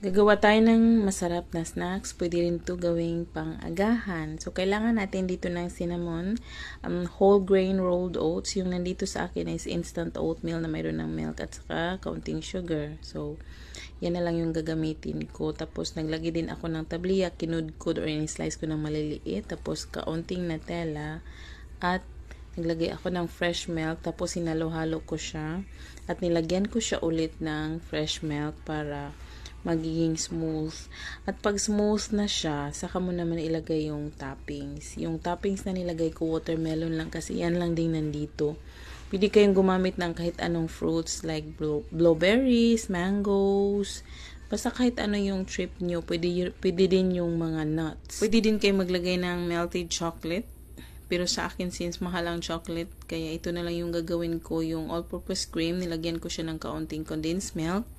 Gagawa tayo ng masarap na snacks. Pwede rin ito gawing pang-agahan. So, kailangan natin dito ng cinnamon, whole grain rolled oats. Yung nandito sa akin is instant oatmeal na mayroon ng milk at saka kaunting sugar. So, yan na lang yung gagamitin ko. Tapos, naglagay din ako ng tabliya, kinudkod or in-slice ko ng maliliit. Tapos, kaunting Nutella at naglagay ako ng fresh milk. Tapos, sinalo-halo ko siya. At nilagyan ko siya ulit ng fresh milk para magiging smooth. At pag smooth na siya, saka mo naman ilagay yung toppings. Yung toppings na nilagay ko, watermelon lang kasi yan lang din nandito. Pwede kayong gumamit ng kahit anong fruits like blueberries, mangoes, basta kahit ano yung trip nyo. Pwede din yung mga nuts. Pwede din kayo maglagay ng melted chocolate. Pero sa akin, since mahal ang chocolate, kaya ito na lang yung gagawin ko, yung all-purpose cream. Nilagyan ko siya ng kaunting condensed milk.